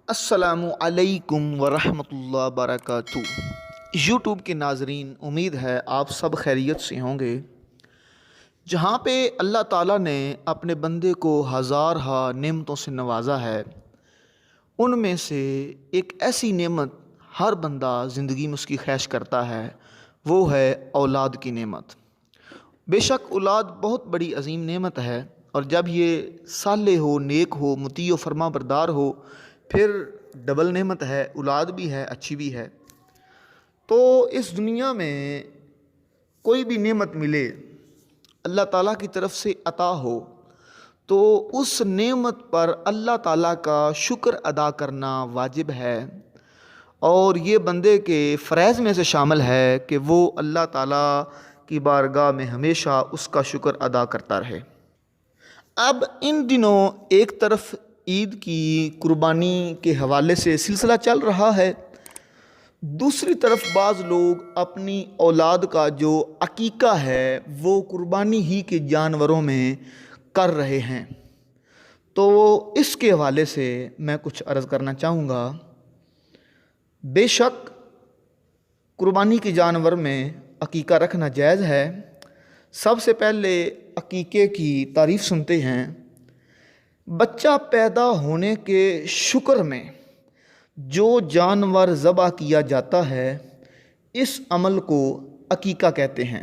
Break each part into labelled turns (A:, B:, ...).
A: अस्सलामु अलैकुम वरहमतुल्लाहि वबरकातुहू। यूट्यूब के नाज़रीन, उम्मीद है आप सब खैरियत से होंगे। जहाँ पे अल्लाह ताला ने अपने बंदे को हज़ार हा नेमतों से नवाजा है, उनमें से एक ऐसी नेमत हर बंदा ज़िंदगी में उसकी ख्वाहिश करता है, वो है औलाद की नेमत। बेशक औलाद बहुत बड़ी अजीम नेमत है, और जब ये साले हो, नेक हो, मुती व फरमा बरदार हो, फिर डबल नेमत है। औलाद भी है, अच्छी भी है। तो इस दुनिया में कोई भी नेमत मिले, अल्लाह ताला की तरफ से अता हो, तो उस नेमत पर अल्लाह ताला का शुक्र अदा करना वाजिब है। और ये बंदे के फ़रज़ में से शामिल है कि वो अल्लाह ताला की बारगाह में हमेशा उसका शुक्र अदा करता रहे। अब इन दिनों एक तरफ ईद की कुर्बानी के हवाले से सिलसिला चल रहा है, दूसरी तरफ बाज़ लोग अपनी औलाद का जो अकीका है वो कुर्बानी ही के जानवरों में कर रहे हैं। तो इसके हवाले से मैं कुछ अर्ज़ करना चाहूँगा। बेशक कुर्बानी के जानवर में अकीका रखना जायज़ है। सबसे पहले अकीके की तारीफ़ सुनते हैं। बच्चा पैदा होने के शुक्र में जो जानवर ज़बह किया जाता है, इस अमल को अकीका कहते हैं।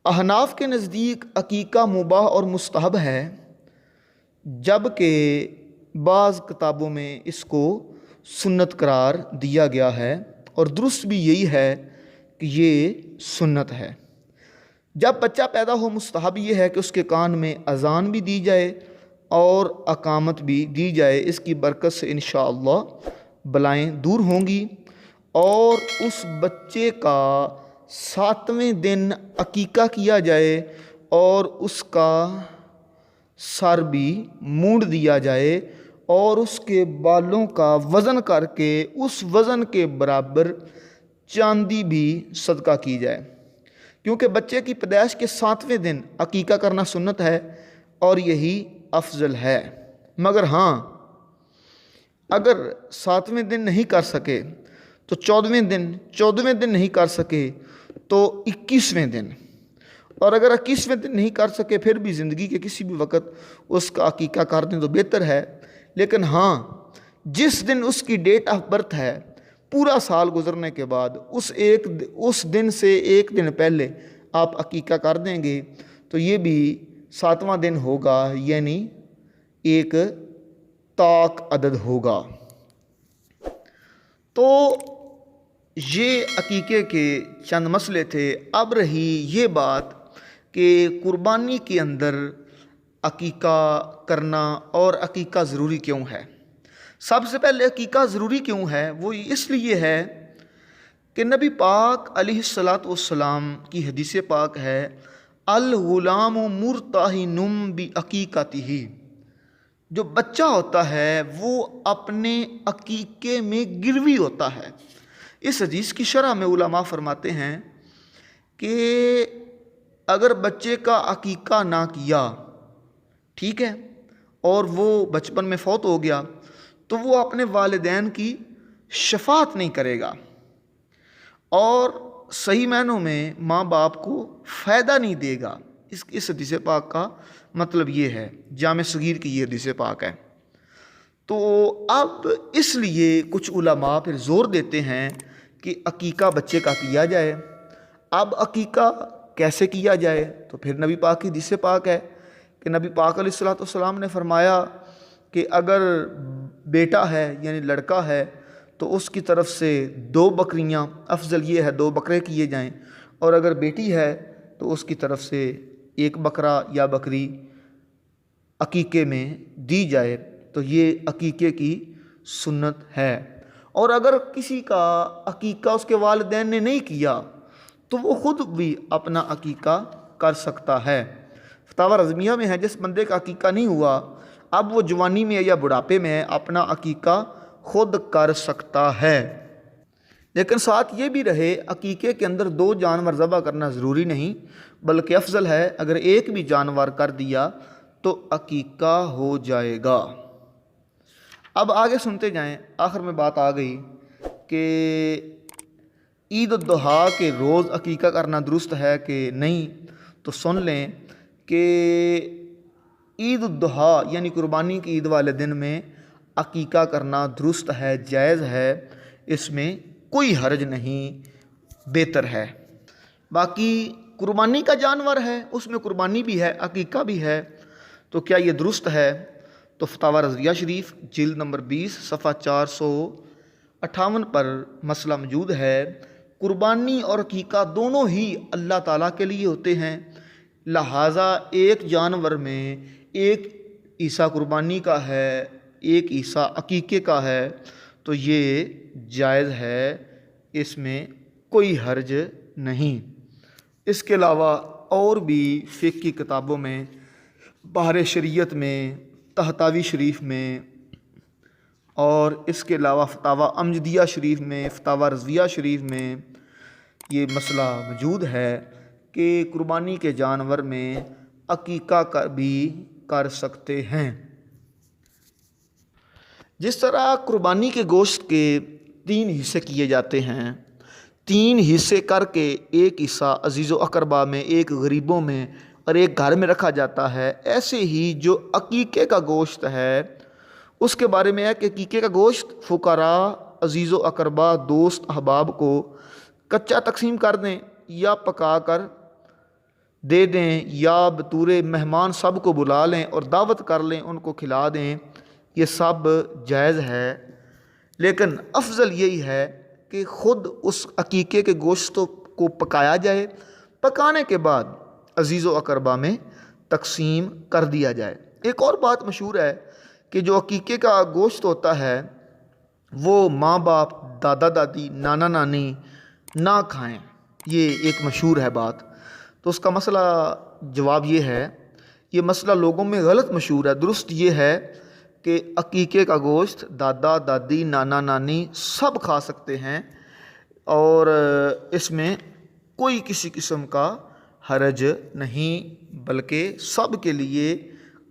A: अहनाफ के नज़दीक अकीका मुबाह और मुस्तहब है, जबकि बाज़ किताबों में इसको सुन्नत करार दिया गया है, और दुरुस्त भी यही है कि ये सुन्नत है। जब बच्चा पैदा हो, मुस्तहब ये है कि उसके कान में अज़ान भी दी जाए और अकामत भी दी जाए। इसकी बरकत से इंशाअल्लाह बलाएँ दूर होंगी। और उस बच्चे का 7वें दिन अकीका किया जाए और उसका सर भी मूंड दिया जाए, और उसके बालों का वज़न करके उस वज़न के बराबर चांदी भी सदका की जाए। क्योंकि बच्चे की पैदाइश के 7वें दिन अकीका करना सुन्नत है और यही अफजल है। मगर हाँ, अगर 7वें दिन नहीं कर सके तो 14वें दिन नहीं कर सके तो 21वें दिन, और अगर 21वें दिन नहीं कर सके फिर भी ज़िंदगी के किसी भी वक्त उसका अकीका कर दें तो बेहतर है। लेकिन हाँ, जिस दिन उसकी डेट ऑफ बर्थ है, पूरा साल गुजरने के बाद उस दिन से एक दिन पहले आप अकीका कर देंगे तो ये भी 7वां दिन होगा, यानी एक ताक अदद होगा। तो ये अकीके के चंद मसले थे। अब रही ये बात कि कुर्बानी के अंदर अकीका करना और अकीका ज़रूरी क्यों है। सबसे पहले अकीका ज़रूरी क्यों है, वो इसलिए है कि नबी पाक अलैहिस्सलातु वस्सलाम की हदीस पाक है, अल गुलाम मुर्ताहिनुम बि अकीकतिही। जो बच्चा होता है वो अपने अकीके में गिरवी होता है। इस हदीस की शरह में उलमा फरमाते हैं कि अगर बच्चे का अकीका ना किया, ठीक है, और वो बचपन में फौत हो गया, तो वो अपने वालिदैन की शफाअत नहीं करेगा, और सही मायनों में माँ बाप को फ़ायदा नहीं देगा। इस हदीस पाक का मतलब ये है, जामे सगीर की ये हदीस पाक है। तो अब इसलिए कुछ उलमा फिर ज़ोर देते हैं कि अकीका बच्चे का किया जाए। अब अकीका कैसे किया जाए, तो फिर नबी पाक की हदीस पाक है कि नबी पाक अलैहिस्सलातु वस्सलाम ने फरमाया कि अगर बेटा है यानी लड़का है तो उसकी तरफ से 2 बकरियां, अफजल ये है 2 बकरे किए जाएं, और अगर बेटी है तो उसकी तरफ से 1 बकरा या बकरी अकीके में दी जाए। तो ये अकीके की सुन्नत है। और अगर किसी का अकीका उसके वालिदैन ने नहीं किया तो वो ख़ुद भी अपना अकीका कर सकता है। फतावा रज़मिया में है, जिस बंदे का अकीका नहीं हुआ, अब वो जवानी में या बुढ़ापे में है, अपना अकीका खुद कर सकता है। लेकिन साथ ये भी रहे, अकीके के अंदर 2 जानवर ज़बह करना ज़रूरी नहीं, बल्कि अफजल है अगर एक भी जानवर कर दिया तो अकीका हो जाएगा। अब आगे सुनते जाएं। आखिर में बात आ गई कि ईद उद दुहा के रोज़ अकीका करना दुरुस्त है कि नहीं। तो सुन लें कि ईद उद दुहा यानी कुर्बानी की ईद वाले दिन में अकीका करना दुरुस्त है, जायज़ है, इसमें कोई हर्ज नहीं, बेहतर है। बाकी कुर्बानी का जानवर है, उसमें कुर्बानी भी है, अकीका भी है, तो क्या ये दुरुस्त है? तो फतावा रज़विया शरीफ जिल्द नंबर 20 सफ़ा 458 पर मसला मौजूद है। कुर्बानी और अकीका दोनों ही अल्लाह ताला के लिए होते हैं, लिहाजा एक जानवर में एक हिस्सा कुर्बानी का है, एक हिस्सा अकीके का है, तो ये जायज़ है, इसमें कोई हर्ज नहीं। इसके अलावा और भी फ़िक़्ह की किताबों में, बहर शरीयत में, तहतावी शरीफ में, और इसके अलावा फतावा अमजदिया शरीफ में, फतावा रज़विया शरीफ में ये मसला मौजूद है कि कुर्बानी के जानवर में अकीका का भी कर सकते हैं। जिस तरह कुर्बानी के गोश्त के 3 हिस्से किए जाते हैं, 3 हिस्से करके एक हिस्सा अजीज़ व अकरबा में, एक गरीबों में और एक घर में रखा जाता है, ऐसे ही जो अकीके का गोश्त है उसके बारे में है कि अकीके का गोश्त फ़ुकरा, अजीज़ व अकरबा, दोस्त अहबाब को कच्चा तकसीम कर दें या पका कर दे दें या बतूरे मेहमान सब को बुला लें और दावत कर लें, उनको खिला दें, ये सब जायज़ है। लेकिन अफजल यही है कि ख़ुद उस अकीके के गोश्त को पकाया जाए, पकाने के बाद अजीज़ व अकरबा में तकसीम कर दिया जाए। एक और बात मशहूर है कि जो अकीके का गोश्त होता है वो माँ बाप, दादा दादी, नाना नानी ना खाएं, ये एक मशहूर है बात। तो उसका मसला जवाब ये है, ये मसला लोगों में गलत मशहूर है। दुरुस्त ये है कि अकीके का गोश्त दादा दादी, नाना नानी सब खा सकते हैं और इसमें कोई किसी किस्म का हरज नहीं, बल्कि सब के लिए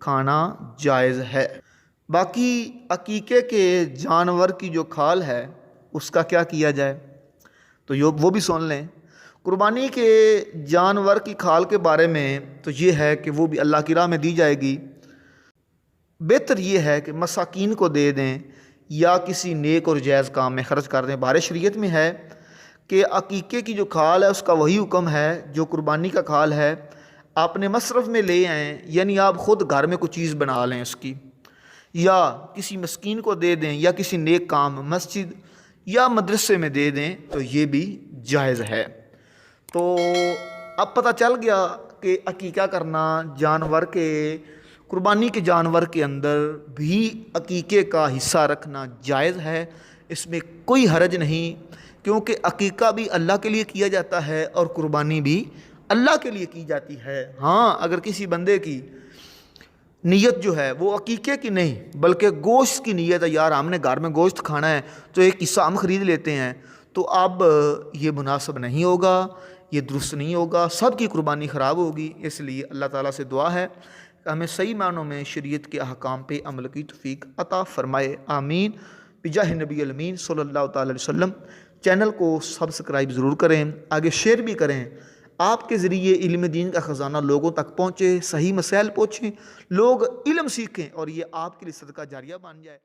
A: खाना जायज़ है। बाकी अकीके के जानवर की जो खाल है उसका क्या किया जाए, तो वो भी सुन लें। कुर्बानी के जानवर की खाल के बारे में तो ये है कि वो भी अल्लाह की राह में दी जाएगी। बेहतर ये है कि मसाकीन को दे दें या किसी नेक और जायज़ काम में ख़र्च कर दें। बाहर शरीयत में है कि अकीके की जो खाल है उसका वही हुक्म है जो कुर्बानी का खाल है, आपने मसरफ़ में ले आएँ, यानी आप ख़ुद घर में कुछ चीज़ बना लें उसकी, या किसी मस्कीन को दे दें या किसी नेक काम, मस्जिद या मदरसे में दे दें, तो ये भी जायज़ है। तो अब पता चल गया कि अकीका करना जानवर के, कुर्बानी के जानवर के अंदर भी अकीके का हिस्सा रखना जायज़ है, इसमें कोई हरज नहीं, क्योंकि अकीका भी अल्लाह के लिए किया जाता है और कुर्बानी भी अल्लाह के लिए की जाती है। हाँ, अगर किसी बंदे की नीयत जो है वो अकीके की नहीं बल्कि गोश्त की नीयत है, यार हमने घर में गोश्त खाना है तो एक हिस्सा हम ख़रीद लेते हैं, तो अब ये मुनासिब नहीं होगा, ये दुरुस्त नहीं होगा, सब की कुर्बानी ख़राब होगी। इसलिए अल्लाह ताला से दुआ है कि हमें सही मानों में शरीयत के अहकाम पे अमल की तौफीक अता फ़रमाए, आमीन बिजाह नबी अमीन सल्लल्लाहु अलैहि वसल्लम। चैनल को सब्सक्राइब ज़रूर करें, आगे शेयर भी करें। आपके ज़रिए इल्म दीन का ख़जाना लोगों तक पहुँचे, सही मसाइल पहुँचें, लोग इल्म सीखें और ये आपके लिए सदका जारिया बन जाए।